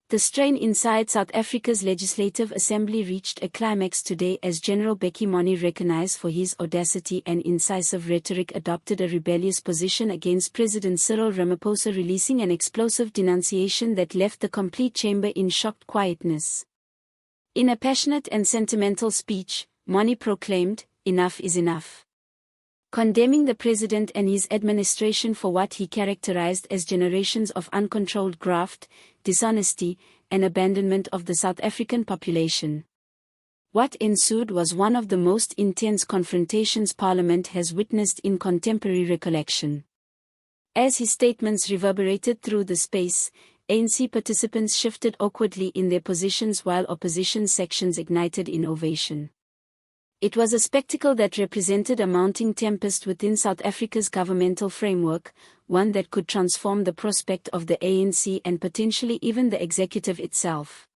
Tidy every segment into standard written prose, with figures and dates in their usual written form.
The strain inside South Africa's Legislative Assembly reached a climax today as General Bekkie Mone, recognized for his audacity and incisive rhetoric, adopted a rebellious position against President Cyril Ramaphosa, releasing an explosive denunciation that left the complete chamber in shocked quietness. In a passionate and sentimental speech, Mone proclaimed, "Enough is enough," condemning the president and his administration for what he characterized as generations of uncontrolled graft, dishonesty, and abandonment of the South African population. What ensued was one of the most intense confrontations Parliament has witnessed in contemporary recollection. As his statements reverberated through the space, ANC participants shifted awkwardly in their positions while opposition sections ignited in ovation. It was a spectacle that represented a mounting tempest within South Africa's governmental framework, one that could transform the prospect of the ANC and potentially even the executive itself.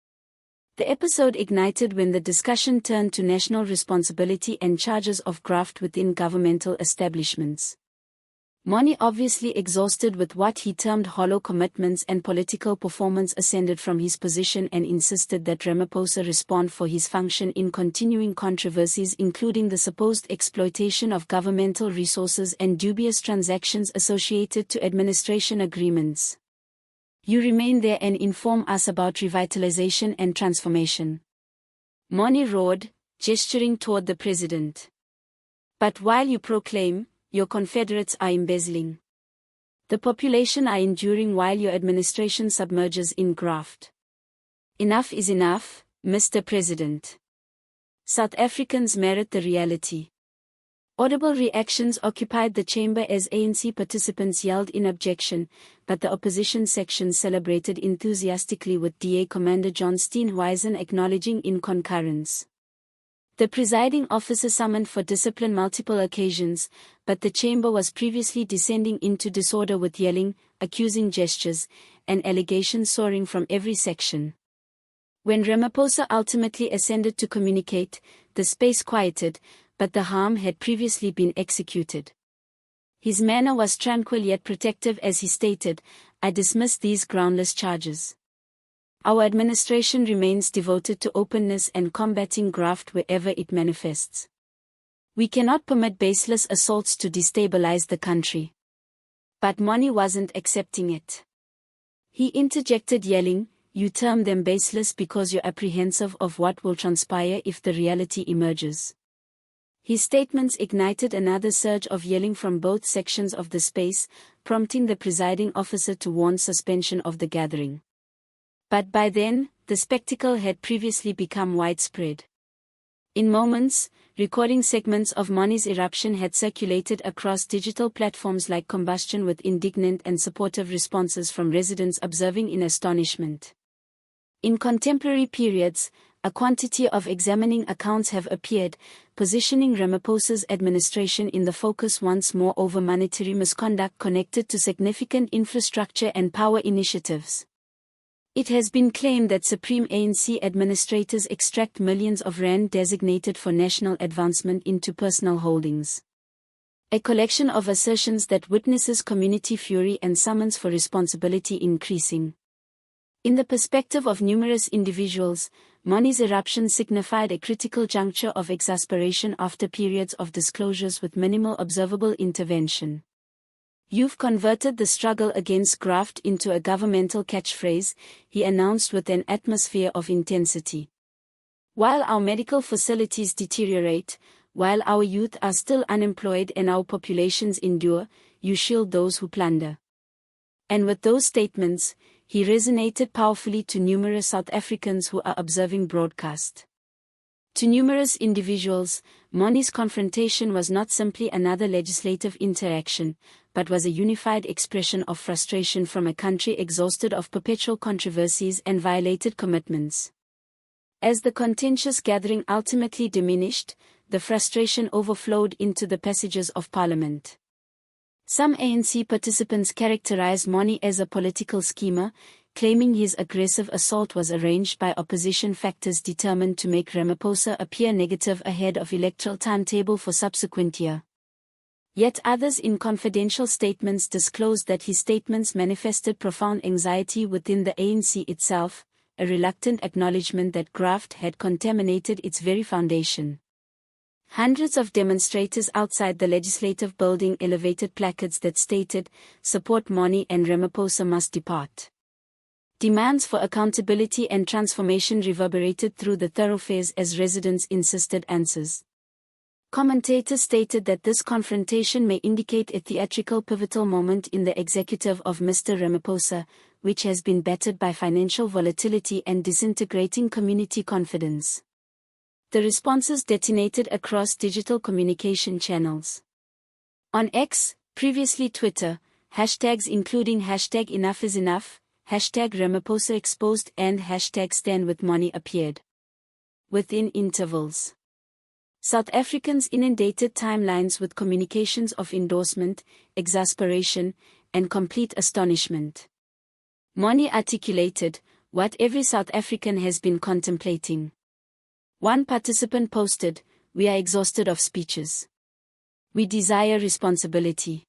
The episode ignited when the discussion turned to national responsibility and charges of graft within governmental establishments. Mone, obviously exhausted with what he termed hollow commitments and political performance, ascended from his position and insisted that Ramaphosa respond for his function in continuing controversies, including the supposed exploitation of governmental resources and dubious transactions associated to administration agreements. "You remain there and inform us about revitalization and transformation," Mone roared, gesturing toward the president. "But while you proclaim, your confederates are embezzling. The population are enduring while your administration submerges in graft. Enough is enough, Mr. President. South Africans merit the reality." Audible reactions occupied the chamber as ANC participants yelled in objection, but the opposition section celebrated enthusiastically, with DA Commander John Steenhuisen acknowledging in concurrence. The presiding officer summoned for discipline multiple occasions, but the chamber was previously descending into disorder, with yelling, accusing gestures, and allegations soaring from every section. When Ramaphosa ultimately ascended to communicate, the space quieted, but the harm had previously been executed. His manner was tranquil yet protective as he stated, "I dismiss these groundless charges. Our administration remains devoted to openness and combating graft wherever it manifests. We cannot permit baseless assaults to destabilize the country." But Mone wasn't accepting it. He interjected, yelling, "You term them baseless because you're apprehensive of what will transpire if the reality emerges." His statements ignited another surge of yelling from both sections of the space, prompting the presiding officer to warn suspension of the gathering. But by then, the spectacle had previously become widespread. In moments, recording segments of Mone's eruption had circulated across digital platforms like Combustion, with indignant and supportive responses from residents observing in astonishment. In contemporary periods, a quantity of examining accounts have appeared, positioning Ramaphosa's administration in the focus once more over monetary misconduct connected to significant infrastructure and power initiatives. It has been claimed that Supreme ANC administrators extract millions of rand designated for national advancement into personal holdings. A collection of assertions that witnesses community fury and summons for responsibility increasing. In the perspective of numerous individuals, Mone's eruption signified a critical juncture of exasperation after periods of disclosures with minimal observable intervention. "You've converted the struggle against graft into a governmental catchphrase," he announced with an atmosphere of intensity. "While our medical facilities deteriorate, while our youth are still unemployed and our populations endure, you shield those who plunder." And with those statements, he resonated powerfully to numerous South Africans who are observing broadcast. To numerous individuals, Mone's confrontation was not simply another legislative interaction, but was a unified expression of frustration from a country exhausted of perpetual controversies and violated commitments. As the contentious gathering ultimately diminished, the frustration overflowed into the passages of Parliament. Some ANC participants characterized Mone as a political schemer, claiming his aggressive assault was arranged by opposition factors determined to make Ramaphosa appear negative ahead of electoral timetable for subsequent year. Yet others in confidential statements disclosed that his statements manifested profound anxiety within the ANC itself, a reluctant acknowledgement that graft had contaminated its very foundation. Hundreds of demonstrators outside the legislative building elevated placards that stated, "Support Moni and Ramaphosa must depart." Demands for accountability and transformation reverberated through the thoroughfares as residents insisted answers. Commentators stated that this confrontation may indicate a theatrical pivotal moment in the executive of Mr. Ramaphosa, which has been battered by financial volatility and disintegrating community confidence. The responses detonated across digital communication channels. On X, previously Twitter, hashtags including #EnoughIsEnough, #Ramaphosa exposed and #StandWithMoni appeared. Within intervals, South Africans inundated timelines with communications of endorsement, exasperation, and complete astonishment. Moni articulated what every South African has been contemplating. One participant posted, "We are exhausted of speeches. We desire responsibility."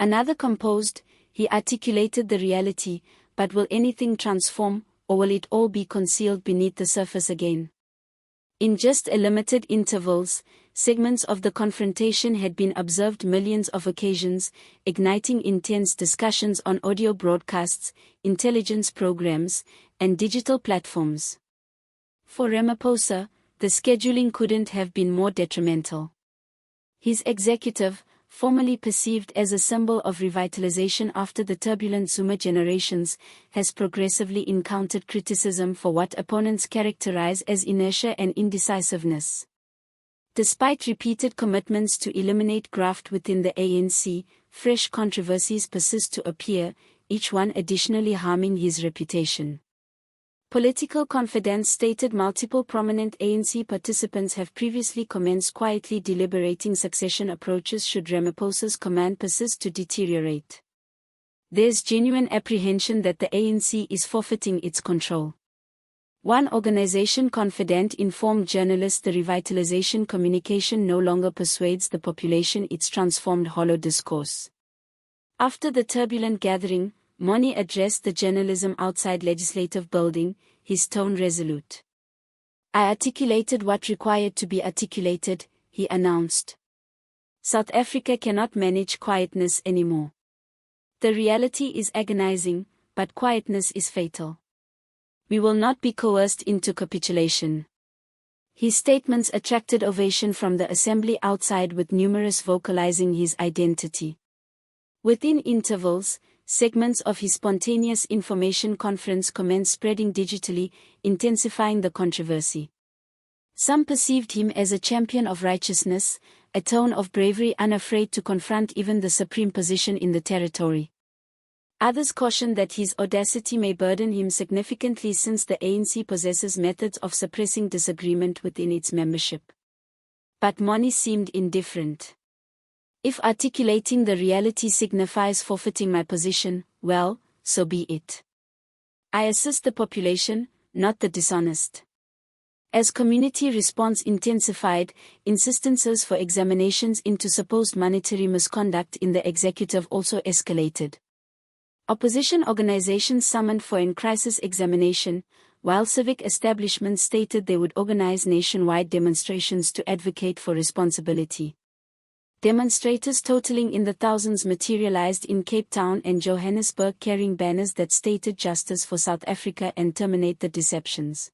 Another composed, "He articulated the reality, but will anything transform, or will it all be concealed beneath the surface again?" In just a limited intervals, segments of the confrontation had been observed millions of occasions, igniting intense discussions on audio broadcasts, intelligence programs, and digital platforms. For Ramaphosa, the scheduling couldn't have been more detrimental. His executive, formerly perceived as a symbol of revitalization after the turbulent Zuma generations, has progressively encountered criticism for what opponents characterize as inertia and indecisiveness. Despite repeated commitments to eliminate graft within the ANC, fresh controversies persist to appear, each one additionally harming his reputation. Political Confidence stated multiple prominent ANC participants have previously commenced quietly deliberating succession approaches should Ramaphosa's command persist to deteriorate. There's genuine apprehension that the ANC is forfeiting its control. One organization confident informed journalists the revitalization communication no longer persuades the population, it's transformed hollow discourse. After the turbulent gathering, Moni addressed the journalism outside legislative building, his tone resolute. "I articulated what required to be articulated," he announced. "South Africa cannot manage quietness anymore. The reality is agonizing, but quietness is fatal. We will not be coerced into capitulation." His statements attracted ovation from the assembly outside, with numerous vocalizing his identity. Within intervals, segments of his spontaneous information conference commenced spreading digitally, intensifying the controversy. Some perceived him as a champion of righteousness, a tone of bravery unafraid to confront even the supreme position in the territory. Others cautioned that his audacity may burden him significantly since the ANC possesses methods of suppressing disagreement within its membership. But Moni seemed indifferent. "If articulating the reality signifies forfeiting my position, well, so be it. I assist the population, not the dishonest." As community response intensified, insistences for examinations into supposed monetary misconduct in the executive also escalated. Opposition organizations summoned for in-crisis examination, while civic establishments stated they would organize nationwide demonstrations to advocate for responsibility. Demonstrators totaling in the thousands materialized in Cape Town and Johannesburg carrying banners that stated "Justice for South Africa" and "Terminate the Deceptions."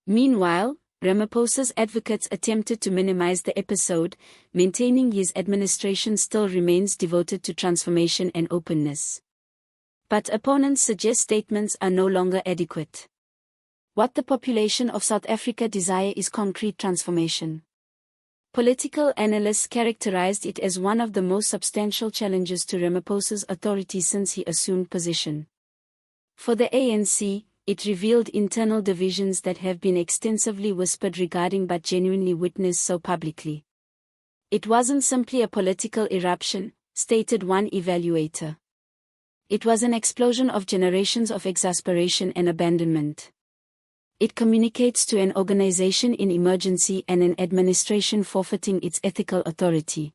Meanwhile, Ramaphosa's advocates attempted to minimize the episode, maintaining his administration still remains devoted to transformation and openness. But opponents suggest statements are no longer adequate. What the population of South Africa desire is concrete transformation. Political analysts characterized it as one of the most substantial challenges to Ramaphosa's authority since he assumed position. For the ANC, it revealed internal divisions that have been extensively whispered regarding but genuinely witnessed so publicly. "It wasn't simply a political eruption," stated one evaluator. "It was an explosion of generations of exasperation and abandonment. It communicates to an organization in emergency and an administration forfeiting its ethical authority.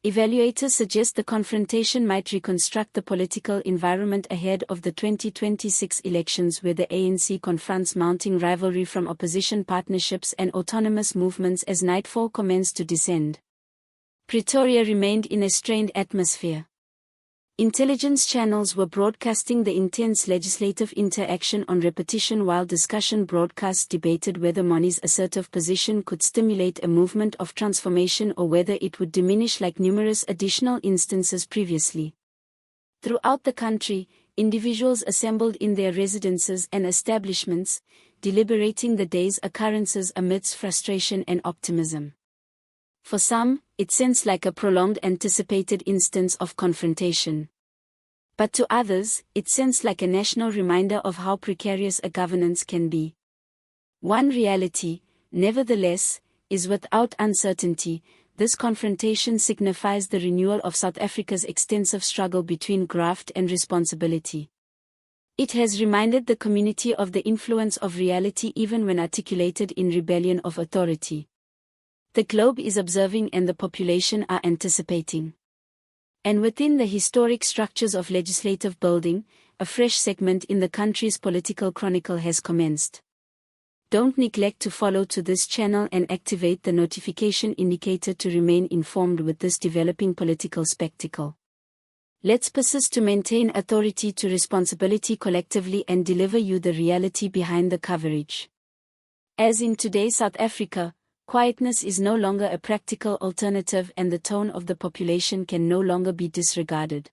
Evaluators suggest the confrontation might reconstruct the political environment ahead of the 2026 elections, where the ANC confronts mounting rivalry from opposition partnerships and autonomous movements as nightfall commenced to descend. Pretoria remained in a strained atmosphere. Intelligence channels were broadcasting the intense legislative interaction on repetition, while discussion broadcasts debated whether Moni's assertive position could stimulate a movement of transformation or whether it would diminish like numerous additional instances previously. Throughout the country, individuals assembled in their residences and establishments, deliberating the day's occurrences amidst frustration and optimism. For some, it sounds like a prolonged anticipated instance of confrontation. But to others, it sounds like a national reminder of how precarious a governance can be. One reality, nevertheless, is without uncertainty, this confrontation signifies the renewal of South Africa's extensive struggle between graft and responsibility. It has reminded the community of the influence of reality even when articulated in rebellion of authority. The globe is observing and the population are anticipating. And within the historic structures of legislative building, a fresh segment in the country's political chronicle has commenced. Don't neglect to follow to this channel and activate the notification indicator to remain informed with this developing political spectacle. Let's persist to maintain authority to responsibility collectively and deliver you the reality behind the coverage. As in today's South Africa, quietness is no longer a practical alternative and the tone of the population can no longer be disregarded.